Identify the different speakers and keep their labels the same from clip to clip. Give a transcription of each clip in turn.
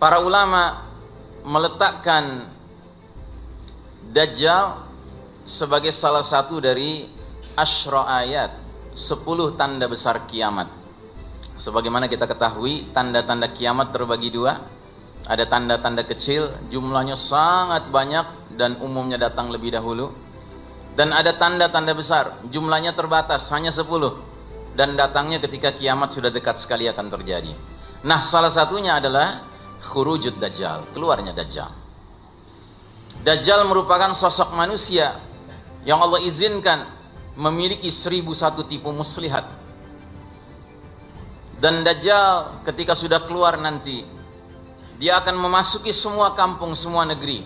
Speaker 1: Para ulama meletakkan Dajjal sebagai salah satu dari asyra ayat, 10 tanda besar kiamat. Sebagaimana kita ketahui, tanda-tanda kiamat terbagi dua. Ada tanda-tanda kecil, jumlahnya sangat banyak dan umumnya datang lebih dahulu. Dan ada tanda-tanda besar, jumlahnya terbatas, hanya 10, dan datangnya ketika kiamat sudah dekat sekali akan terjadi. Nah, salah satunya adalah khurujud Dajjal, keluarnya Dajjal. Dajjal merupakan sosok manusia yang Allah izinkan memiliki 1001 tipu muslihat. Dan Dajjal ketika sudah keluar nanti, dia akan memasuki semua kampung, semua negeri,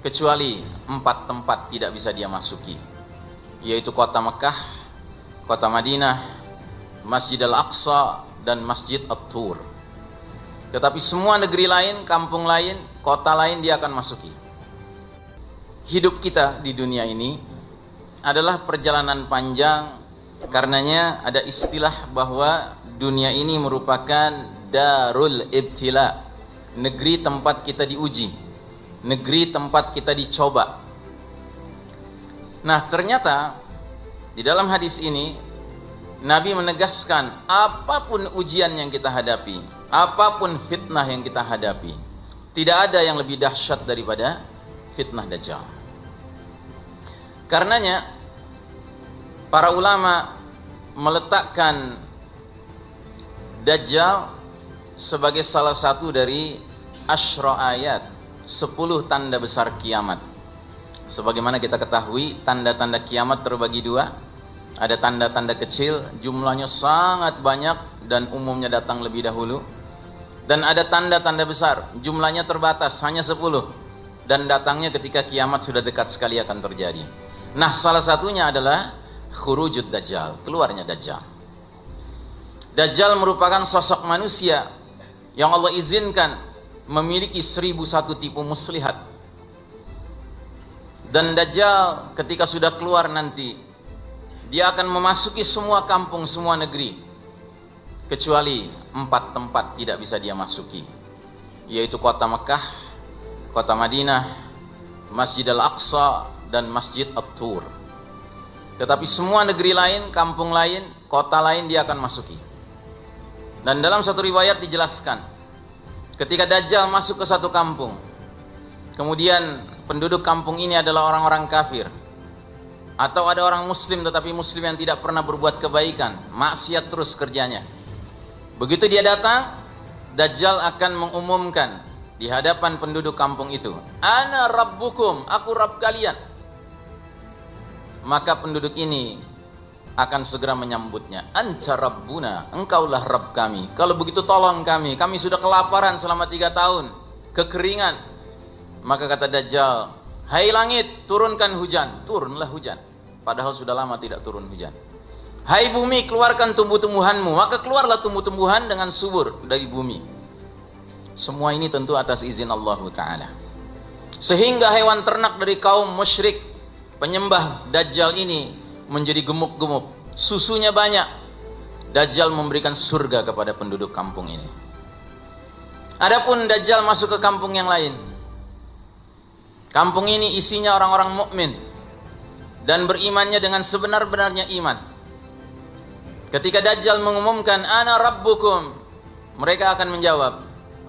Speaker 1: kecuali 4 tempat tidak bisa dia masuki, yaitu kota Mekah, kota Madinah, Masjid Al-Aqsa, dan Masjid At-Tur. Tetapi semua negeri lain, kampung lain, kota lain dia akan masuki. Hidup kita di dunia ini adalah perjalanan panjang. Karenanya ada istilah bahwa dunia ini merupakan darul ibtila, negeri tempat kita diuji, negeri tempat kita dicoba. Nah, ternyata di dalam hadis ini Nabi menegaskan, apapun ujian yang kita hadapi, apapun fitnah yang kita hadapi, tidak ada yang lebih dahsyat daripada fitnah Dajjal. Karenanya para ulama meletakkan Dajjal sebagai salah satu dari asyra ayat, 10 tanda besar kiamat. Sebagaimana kita ketahui, tanda-tanda kiamat terbagi dua. Ada tanda-tanda kecil, jumlahnya sangat banyak dan umumnya datang lebih dahulu. Dan ada tanda-tanda besar, jumlahnya terbatas, hanya 10, dan datangnya ketika kiamat sudah dekat sekali akan terjadi. Nah, salah satunya adalah khurujud Dajjal, keluarnya Dajjal. Dajjal merupakan sosok manusia yang Allah izinkan memiliki 1001 tipu muslihat. Dan Dajjal ketika sudah keluar nanti, dia akan memasuki semua kampung, semua negeri, kecuali 4 tempat tidak bisa dia masuki, yaitu kota Mekah, kota Madinah, Masjid Al-Aqsa, dan Masjid At-Tur. Tetapi semua negeri lain, kampung lain, kota lain dia akan masuki. Dan dalam satu riwayat dijelaskan, ketika Dajjal masuk ke satu kampung, kemudian penduduk kampung ini adalah orang-orang kafir, atau ada orang muslim tetapi muslim yang tidak pernah berbuat kebaikan, maksiat terus kerjanya. Begitu dia datang, Dajjal akan mengumumkan di hadapan penduduk kampung itu, "Ana rabbukum, aku Rabb kalian." Maka penduduk ini akan segera menyambutnya, "Anta rabbuna, engkaulah Rabb kami. Kalau begitu tolong kami sudah kelaparan selama 3 tahun, kekeringan." Maka kata Dajjal, "Hai langit, turunkan hujan." Turunlah hujan, padahal sudah lama tidak turun hujan. "Hai bumi, keluarkan tumbuh-tumbuhanmu." Maka keluarlah tumbuh-tumbuhan dengan subur dari bumi. Semua ini tentu atas izin Allah Ta'ala. Sehingga hewan ternak dari kaum musyrik penyembah Dajjal ini menjadi gemuk-gemuk, susunya banyak. Dajjal memberikan surga kepada penduduk kampung ini. Adapun Dajjal masuk ke kampung yang lain, kampung ini isinya orang-orang mukmin dan berimannya dengan sebenar-benarnya iman. Ketika Dajjal mengumumkan, "Ana rabbukum," mereka akan menjawab,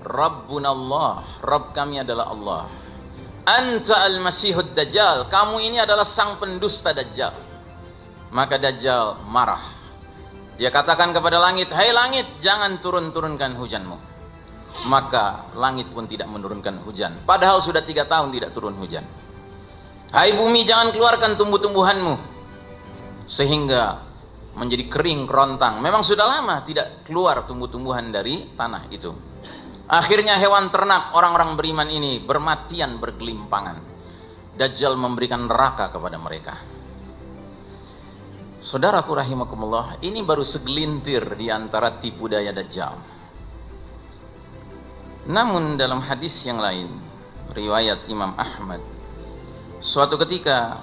Speaker 1: "Rabbunallah, Rabb kami adalah Allah." "Anta al-Masihud Dajjal," kamu ini adalah sang pendusta Dajjal. Maka Dajjal marah. Dia katakan kepada langit, "Hai langit, jangan turunkan hujanmu." Maka langit pun tidak menurunkan hujan, padahal sudah 3 tahun tidak turun hujan. "Hai bumi, jangan keluarkan tumbuh-tumbuhanmu." Sehingga menjadi kering kerontang. Memang sudah lama tidak keluar tumbuh-tumbuhan dari tanah itu. Akhirnya hewan ternak orang-orang beriman ini bermatian bergelimpangan. Dajjal memberikan neraka kepada mereka. Saudaraku rahimakumullah, ini baru segelintir di antara tipu daya Dajjal. Namun dalam hadis yang lain, riwayat Imam Ahmad, suatu ketika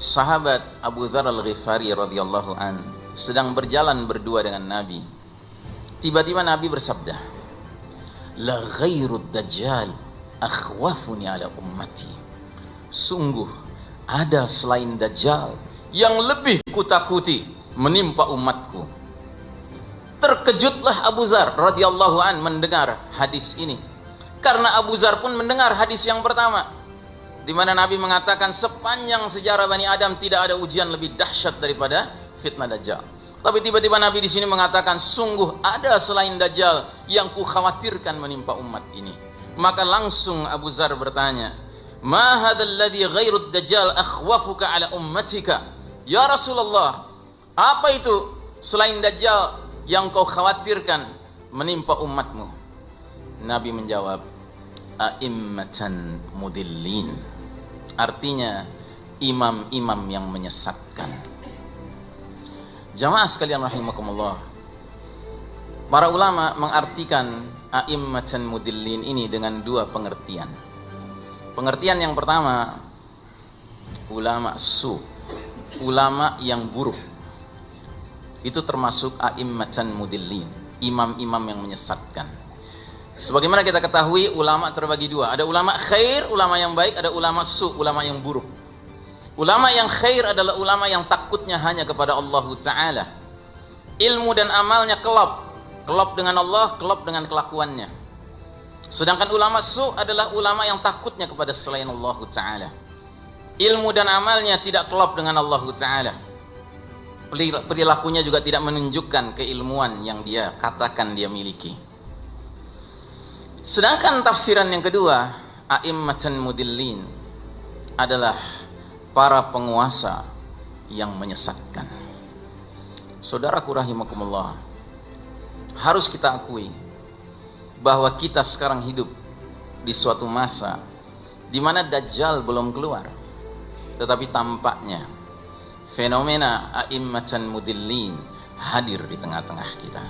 Speaker 1: sahabat Abu Dzar Al-Ghifari radhiyallahu an sedang berjalan berdua dengan Nabi. Tiba-tiba Nabi bersabda, la ghairud dajjal akhwafuni ala ummati. Sungguh ada selain Dajjal yang lebih kutakuti menimpa umatku. Terkejutlah Abu Dzar radhiyallahu an mendengar hadis ini. Karena Abu Dzar pun mendengar hadis yang pertama, di mana Nabi mengatakan sepanjang sejarah Bani Adam tidak ada ujian lebih dahsyat daripada fitnah Dajjal. Tapi tiba-tiba Nabi di sini mengatakan sungguh ada selain Dajjal yang kukhawatirkan menimpa umat ini. Maka langsung Abu Dzar bertanya, ma hadzal ladzi ghairu dajjal akhwafuka ala ummatika? Ya Rasulullah, apa itu selain Dajjal yang kau khawatirkan menimpa umatmu? Nabi menjawab, a'immatan mudillin. Artinya imam-imam yang menyesatkan. Jamaah sekalian rahimakumullah, para ulama mengartikan a'immatan mudillin ini dengan dua pengertian. Pengertian yang pertama, ulama su, ulama yang buruk. Itu termasuk a'immatan mudillin, imam-imam yang menyesatkan. Sebagaimana kita ketahui, ulama terbagi dua. Ada ulama khair, ulama yang baik. Ada ulama su, ulama yang buruk. Ulama yang khair adalah ulama yang takutnya hanya kepada Allah Ta'ala. Ilmu dan amalnya kelop. Kelop dengan Allah, kelop dengan kelakuannya. Sedangkan ulama su adalah ulama yang takutnya kepada selain Allah Ta'ala. Ilmu dan amalnya tidak kelop dengan Allah Ta'ala. Perilakunya juga tidak menunjukkan keilmuan yang dia katakan dia miliki. Sedangkan tafsiran yang kedua, a'immatan mudillin, adalah para penguasa yang menyesatkan. Saudaraku rahimakumullah, harus kita akui bahwa kita sekarang hidup di suatu masa di mana Dajjal belum keluar, tetapi tampaknya fenomena a'immatan mudillin hadir di tengah-tengah kita.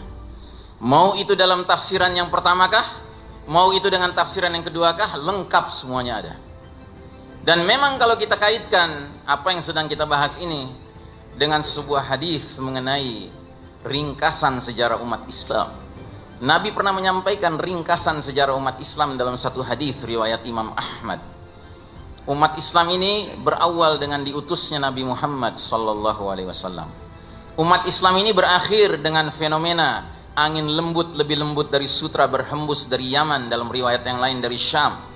Speaker 1: Mau itu dalam tafsiran yang pertamakah, mau itu dengan tafsiran yang keduakah, lengkap semuanya ada. Dan memang kalau kita kaitkan apa yang sedang kita bahas ini dengan sebuah hadis mengenai ringkasan sejarah umat Islam, Nabi pernah menyampaikan ringkasan sejarah umat Islam dalam satu hadis riwayat Imam Ahmad. Umat Islam ini berawal dengan diutusnya Nabi Muhammad sallallahu alaihi wasallam. Umat Islam ini berakhir dengan fenomena angin lembut lebih lembut dari sutra berhembus dari Yaman, dalam riwayat yang lain dari Syam.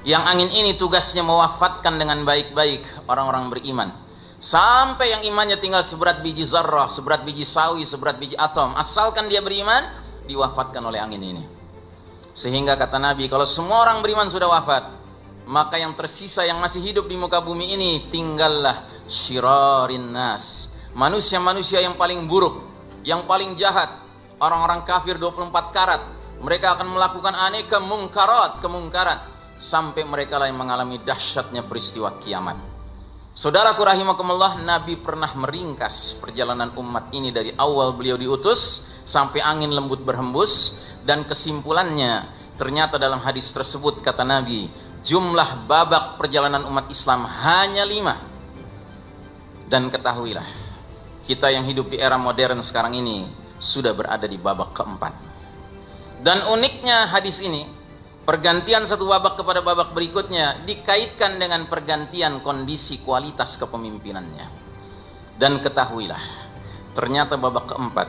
Speaker 1: Yang angin ini tugasnya mewafatkan dengan baik-baik orang-orang beriman. Sampai yang imannya tinggal seberat biji zarrah, seberat biji sawi, seberat biji atom, asalkan dia beriman, diwafatkan oleh angin ini. Sehingga kata Nabi, kalau semua orang beriman sudah wafat, maka yang tersisa yang masih hidup di muka bumi ini tinggallah syirarin nas, manusia-manusia yang paling buruk, yang paling jahat, orang-orang kafir 24 karat. Mereka akan melakukan aneka kemungkaran sampai mereka lah yang mengalami dahsyatnya peristiwa kiamat. Saudaraku rahimakumullah, Nabi pernah meringkas perjalanan umat ini dari awal beliau diutus sampai angin lembut berhembus, dan kesimpulannya ternyata dalam hadis tersebut kata Nabi, jumlah babak perjalanan umat Islam hanya 5. Dan ketahuilah, kita yang hidup di era modern sekarang ini sudah berada di babak keempat. Dan uniknya hadis ini, pergantian satu babak kepada babak berikutnya dikaitkan dengan pergantian kondisi kualitas kepemimpinannya. Dan ketahuilah, ternyata babak keempat,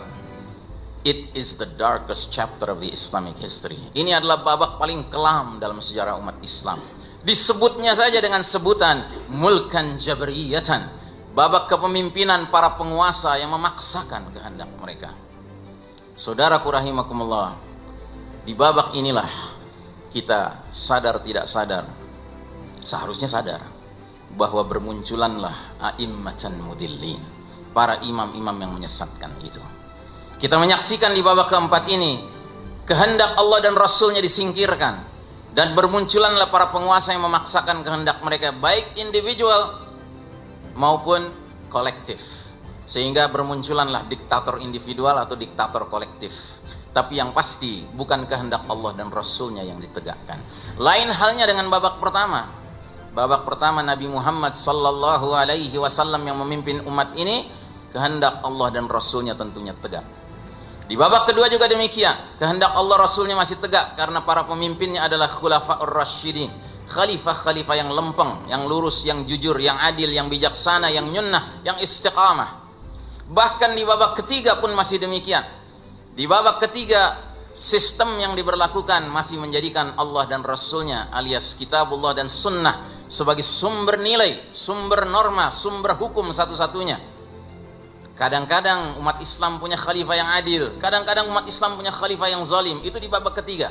Speaker 1: it is the darkest chapter of the Islamic history. Ini adalah babak paling kelam dalam sejarah umat Islam. Disebutnya saja dengan sebutan mulkan jabriyatan, babak kepemimpinan para penguasa yang memaksakan kehendak mereka. Saudaraku rahimakumullah, di babak inilah kita sadar tidak sadar, seharusnya sadar, bahwa bermunculanlah a'immatan mudillin, para imam-imam yang menyesatkan itu. Kita menyaksikan di babak keempat ini, kehendak Allah dan Rasulnya disingkirkan, dan bermunculanlah para penguasa yang memaksakan kehendak mereka, baik individual maupun kolektif. Sehingga bermunculanlah diktator individual atau diktator kolektif. Tapi yang pasti bukan kehendak Allah dan Rasulnya yang ditegakkan. Lain halnya dengan babak pertama. Babak pertama Nabi Muhammad sallallahu alaihi wasallam yang memimpin umat ini, kehendak Allah dan Rasulnya tentunya tegak. Di babak kedua juga demikian. Kehendak Allah Rasulnya masih tegak karena para pemimpinnya adalah khulafaur rasyidin. Khalifah-khalifah yang lempeng, yang lurus, yang jujur, yang adil, yang bijaksana, yang nyunnah, yang istiqamah. Bahkan di babak ketiga pun masih demikian. Di babak ketiga, sistem yang diberlakukan masih menjadikan Allah dan Rasulnya alias kitabullah dan sunnah sebagai sumber nilai, sumber norma, sumber hukum satu-satunya. Kadang-kadang umat Islam punya khalifah yang adil, kadang-kadang umat Islam punya khalifah yang zalim. Itu di babak ketiga.